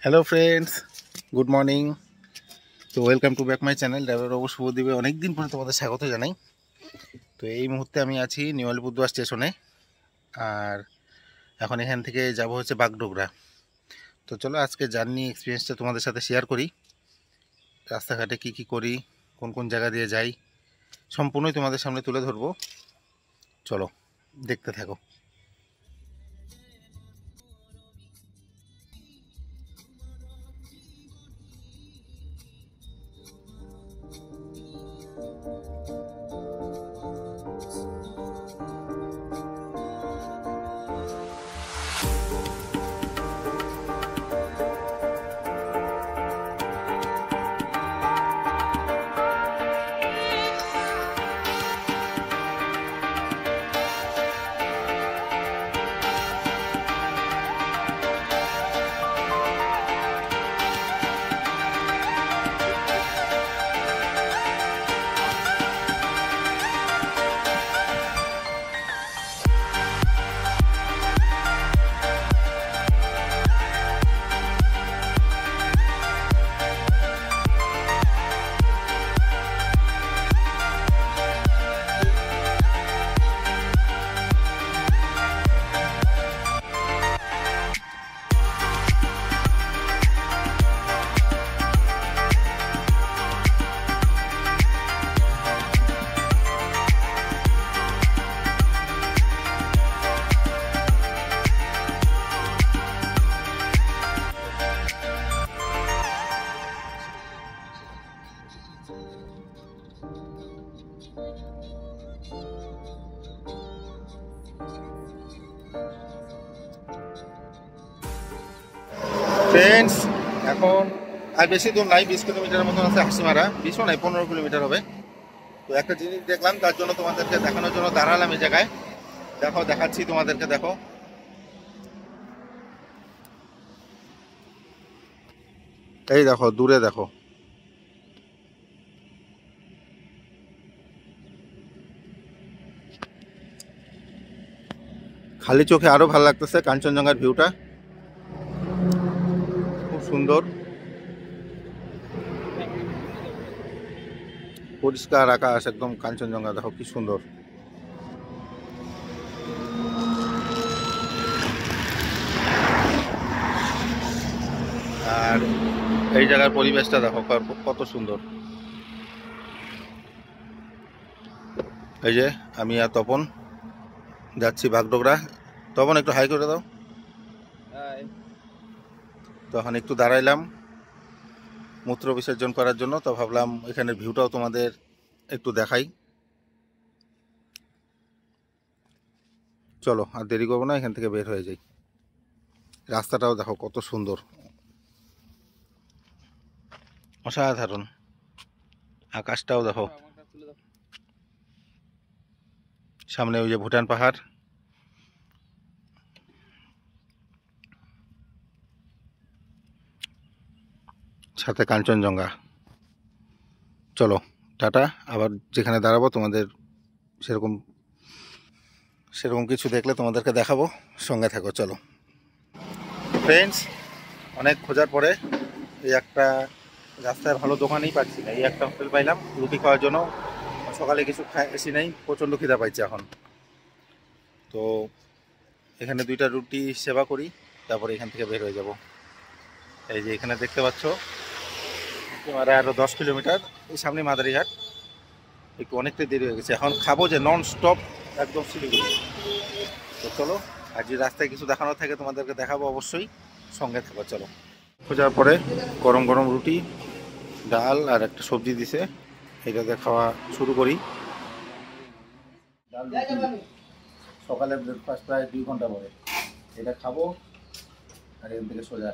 Hello friends, good morning. তো welcome to back my channel driver বাবু শুভদ্বীপে অনেক দিন পরে তোমাদের স্বাগত জানাই। তো এই মুহূর্তে আমি আছি নিউ আলিপুরদুয়ার স্টেশনে, আর এখন এখান থেকে যাব হচ্ছে বাগডোগরা। তো চলো আজকে জার্নি এক্সপিরিয়েন্সটা তোমাদের সাথে শেয়ার করি। রাস্তাঘাটে কি করি, কোন কোন জায়গা দিয়ে যাই, সম্পূর্ণই তোমাদের সামনে তুলে ধরবো। চলো দেখতে থাকো। ফ্রেন্ডস, এখন আর বেশি দূর নাই, 20 কিলোমিটারের মতন আছে হাসিমারা। 20ও নাই, 15 কিলোমিটার হবে। তো একটা জিনিস দেখলাম, তার জন্য তোমাদেরকে দেখানোর জন্য দাঁড়ালাম এই জায়গায়। দেখো, দেখাচ্ছি তোমাদেরকে। দেখো, এই দেখো, দূরে দেখো। খালি চোখে আরো ভালো লাগতেছে কাঞ্চনজঙ্ঘার ভিউটা, খুব সুন্দর, পরিষ্কার আকাশ, একদম কাঞ্চনজঙ্ঘা। দেখো কি সুন্দর। আর এই জায়গার পরিবেশটা দেখো কত সুন্দর। এই যে আমি আর তপন যাচ্ছি বাগডোগরা। তপন একটু হাই করে দাও। তখন একটু দাঁড়াইলাম মূত্র বিসর্জন করার জন্য, তো ভাবলাম এখানের ভিউটাও তোমাদের একটু দেখাই। চলো আর দেরি করবো না, এখান থেকে বের হয়ে যাই। রাস্তাটাও দেখো কত সুন্দর, অসাধারণ। আকাশটাও দেখো, সামনে ওই যে ভুটান পাহাড়, সাথে কাঞ্চনজঙ্ঘা। চলো টাটা, আবার যেখানে দাঁড়াবো তোমাদের সেরকম কিছু দেখলে তোমাদেরকে দেখাবো, সঙ্গে থাকো। চলো ফ্রেন্ডস, অনেক খোঁজার পরে এই একটা রাস্তায় ভালো দোকানেই পাচ্ছি না, এই একটা হোটেল পাইলাম রুটি খাওয়ার জন্য। সকালে কিছু খাইছি নাই, প্রচণ্ড খিদা পাইছে এখন। তো এখানে 2টা রুটি সেবা করি, তারপরে এখান থেকে বের হয়ে যাব। এই যে এখানে দেখতে পাচ্ছ, আরো 10 কিলোমিটার, এই সামনে মাদারিহাট। একটু অনেকটাই দেরি হয়ে গেছে, এখন খাবো যে নন স্টপ একদম শিলিগুড়ি। তো চলো, আর যে রাস্তায় কিছু দেখানো থাকে তোমাদেরকে দেখাবো অবশ্যই, সঙ্গে থাকো। চলো, খোঁজার পরে গরম গরম রুটি, ডাল আর একটা সবজি দিছে, এটাতে খাওয়া শুরু করি। ডাল সকালে ব্রেকফাস্ট প্রায় 2 ঘন্টা পরে এটা খাবো, আর এখান থেকে সোজা।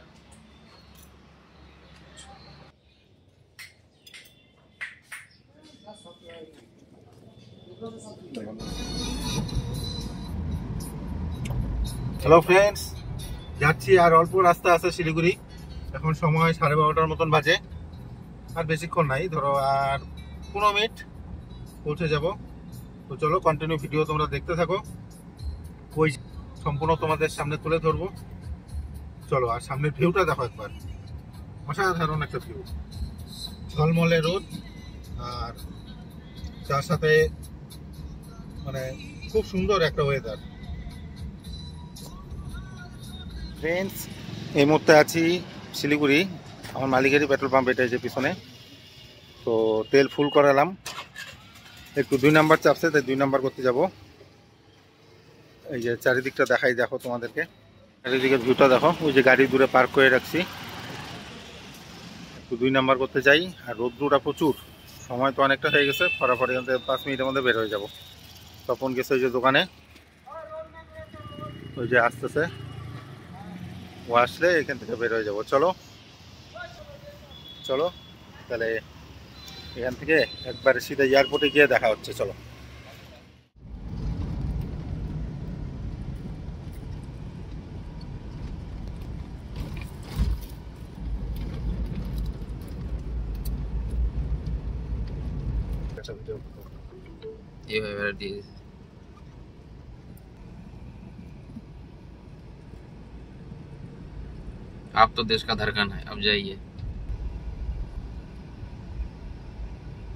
হ্যালো ফ্রেন্ডস, যাচ্ছি, আর অল্প রাস্তা আছে শিলিগুড়ি। এখন সময় 12:30টার মতন বাজে, আর বেশিক্ষণ নাই, ধরো আর 15 মিনিট পৌঁছে যাব। তো চলো কন্টিনিউ ভিডিও তোমরা দেখতে থাকো, ওই সম্পূর্ণ তোমাদের সামনে তুলে ধরবো। চলো, আর সামনের ভিউটা দেখো একবার। অসাধারণ একটা ভিউ, ঝলমলে রোদ আর তার সাথে মানে খুব সুন্দর একটা ওয়েদার। ফ্রেন্ডস, এই মুহূর্তে আছি শিলিগুড়ি, আমার মালিকেরই পেট্রোল পাম্প, এটা যে পিছনে। তো তেল ফুল করালাম, একটু 2 নাম্বার চাপছে, তাই 2 নাম্বার করতে যাব। এই যে চারিদিকটা দেখাই, দেখো তোমাদেরকে চারিদিকের ভিউটা দেখো। ওই যে গাড়ি দূরে পার্ক করে রাখছি, একটু 2 নাম্বার করতে যাই। আর রোদ্রুটা প্রচুর, সময় তো অনেকটা হয়ে গেছে, ফটাফট এখান থেকে 5 মিনিটের মধ্যে বের হয়ে যাব। তপন গেছে ওই যে দোকানে, ওই যে আসতেছে, ও আসলে এখান থেকে বের হয়ে যাব। চলো চলো তাহলে এখান থেকে একবারে সিধা এয়ারপোর্টে গিয়ে দেখা হচ্ছে। চলো। ये है मेरा डी। आप तो देश का धड़कन है, अब जाइए।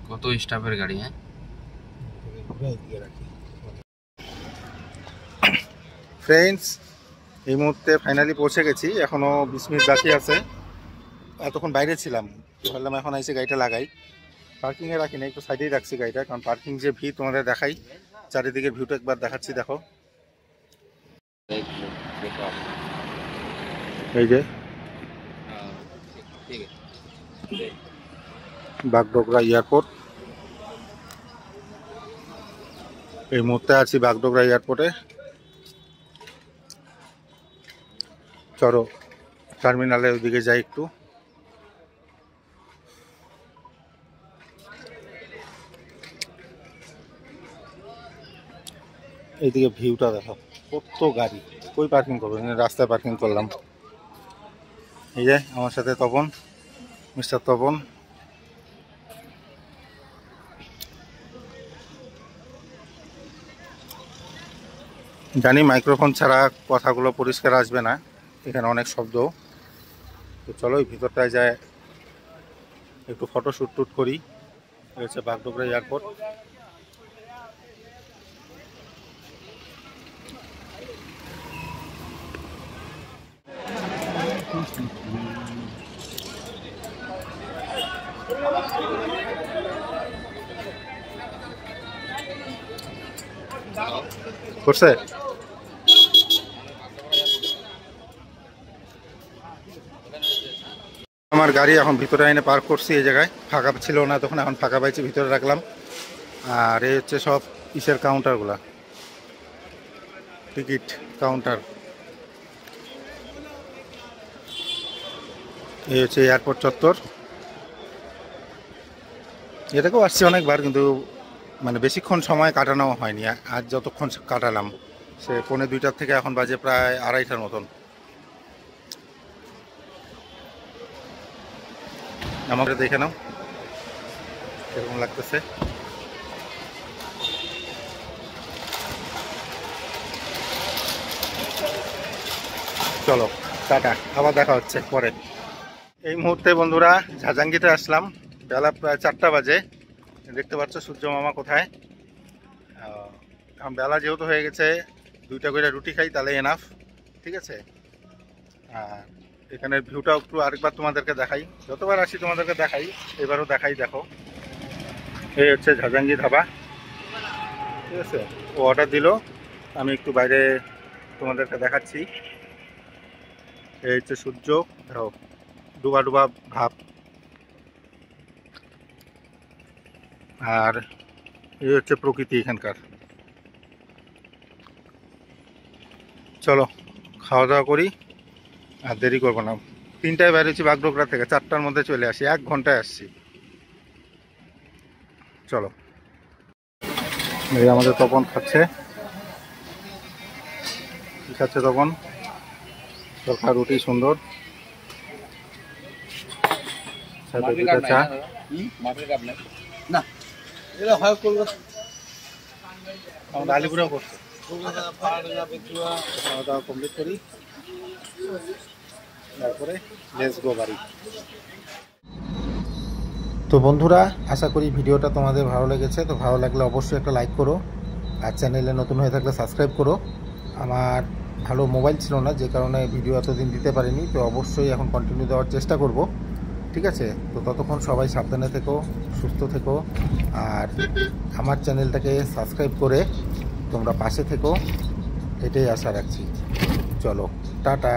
কত স্টাফের গাড়ি? হ্যাঁ, ফ্রেন্ডস, এই মুহূর্তে ফাইনালি পৌঁছে গেছি, এখনো 20 মিনিট বাকি আছে। এতক্ষণ বাইরে ছিলাম, ভাবলাম এখন এসে গাড়িটা লাগাই। পার্কিংয়ে রাখি না, একটু সাইডেই রাখছি গাড়িটা, কারণ পার্কিং যে ভিড় তোমাদের দেখাই, চারিদিকের ভিউটা একবার দেখাচ্ছি। দেখো এই যে ঠিক আছে। বাগডোগরা এয়ারপোর্ট, এই মুহূর্তে আছি বাগডোগরা এয়ারপোর্টে। চলো টার্মিনালের ওদিকে যাই একটু। এইদিকে ভিউটা দেখো, কত গাড়ি, কই পার্কিং করবো, রাস্তায় পার্কিং করলাম। এই যে আমার সাথে তপন, মিস্টার তপন। জানি মাইক্রোফোন ছাড়া কথাগুলো পরিষ্কার আসবে না, এখানে অনেক শব্দ। তো চলো এই ভিতরটায় যায় একটু ফটোশ্যুট টুট করি। এই হচ্ছে বাগডোগরা এয়ারপোর্ট। করছে আমার গাড়ি, এখন ভিতরে এনে পার্ক করছি। এই জায়গায় ফাঁকা ছিল না তখন, এখন ফাঁকা পাইছি, ভিতরে রাখলাম। আর এই হচ্ছে সব ইসের কাউন্টারগুলা, টিকিট কাউন্টার। এই হচ্ছে এয়ারপোর্ট চত্বর। এটাকেও আসছি অনেকবার, কিন্তু মানে বেশিক্ষণ সময় কাটানো হয়নি। আজ যতক্ষণ কাটালাম সে 1:45 থেকে এখন বাজে প্রায় 2:30টার মতন। আমাকে দেখে নাও কিরকম লাগতেছে। চলো টাটা, আবার দেখা হচ্ছে পরে। এই মুহূর্তে বন্ধুরা ঝাজাঙ্গিতে আসলাম, বেলা প্রায় 4টা বাজে। দেখতে পাচ্ছ সূর্য মামা কোথায়। এখন বেলা যেহেতু হয়ে গেছে, 2টা করে রুটি খাই তাহলে এনাফ, ঠিক আছে। আর এখানের ভিউটাও একটু আরেকবার তোমাদেরকে দেখাই, যতবার আসি তোমাদেরকে দেখাই, এবারও দেখাই। দেখো এই হচ্ছে ঝাজাঙ্গি ধাবা, ঠিক আছে। ও অর্ডার দিল, আমি একটু বাইরে তোমাদেরকে দেখাচ্ছি। এই হচ্ছে সূর্য, দেখো ডুবা ডুবা ভাব। আর এই হচ্ছে প্রকৃতি এখানকার। চলো খাওয়া দাওয়া করি, আর দেরি করবো না। 3টায় বেরিয়েছি বাগডোগরা থেকে, 4টার মধ্যে চলে আসি, 1 ঘন্টায় আসছি। চলো, এই আমাদের তপন খাচ্ছে। কি খাচ্ছে তপন? তরকা রুটি সুন্দর, সাথে 2টা চা। আমাদের আলিপুরেও করছে। খাওয়া দাওয়া কমপ্লিট করি, তারপরে লেটস গো বাড়ি। তো বন্ধুরা, আশা করি ভিডিওটা তোমাদের ভালো লেগেছে। তো ভালো লাগলে অবশ্যই একটা লাইক করো, আর চ্যানেলে নতুন হয়ে থাকলে সাবস্ক্রাইব করো। আমার ভালো মোবাইল ছিল না, যে কারণে ভিডিও এতদিন দিতে পারিনি। তো অবশ্যই এখন কন্টিনিউ দেওয়ার চেষ্টা করব, ঠিক আছে? তো ততক্ষণ সবাই সাবধানে থেকো, সুস্থ থেকো, আর আমার চ্যানেলটাকে সাবস্ক্রাইব করে তোমরা পাশে থেকো, এটাই আশা রাখছি। চলো, টাটা।